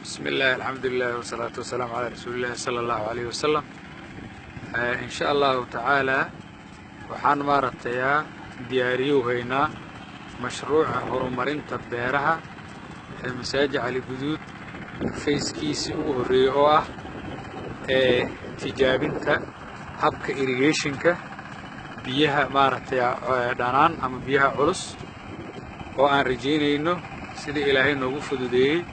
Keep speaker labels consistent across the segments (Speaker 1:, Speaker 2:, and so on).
Speaker 1: بسم الله الحمد لله والصلاة والسلام على رسول الله صلى الله عليه وسلم. إن شاء الله تعالى وحان مارتيا دياريو هينا مشروع هرمرين تبيرها مساجد على الجدود فيس كيسي وريوه تجابنتا habka irrigationka biyaha dhanaan ama biyaha culus oo aan rajeynayno sida Ilaahay noogu fududeeyay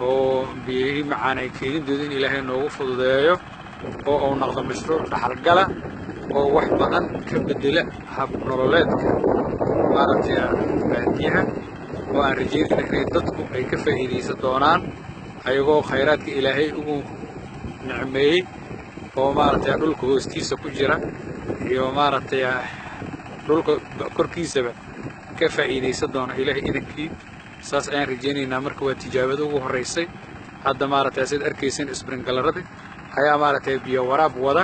Speaker 1: oo biyihii macaan ay keenidooda in Ilaahay noogu fududeeyo oo uu noqdo mashruuc dhaxalgala oo wax badan ka bedela hab nololeedka baadiyaha oo aan rajeynayno in dadku ay ka faa'iideysan doonaan ayagoo khayraadka Ilaahay ugu nicmeeyay oo dhulka hoostiisa ku jira iyo dhulka korkiisaba ka faa'iideysan doona Ilaahay idinkii saas ayaan rajeynaynaa. marka waa tijaabada ugu horeysay hadda sida arkaysan sprinklerada ayaa biyo waraab wada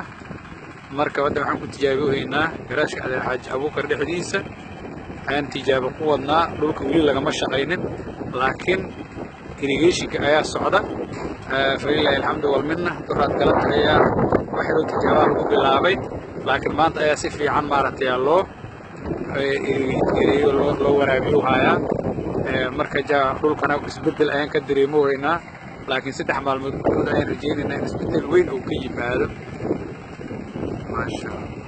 Speaker 1: marka wadda waxaan ku tijaabinaynaa garaashka Adeer Xaaji Abuukar dhexdiisa ayaan tijaabo ku wadnaa. dhulka weli lagama shaqaynin laakiin irrigation ayaa socda فلله الحمد والمنة تراد قلت هي واحد تجارة وبلابي لكن ما أنت أسف في عن مارتي الله لو ورابيوها يا مركز جا رول كنا بسبدل الآن كدريمو هنا لكن ست أحمال مدة رجين إن نسبدل وين أو كي هذا ما شاء الله.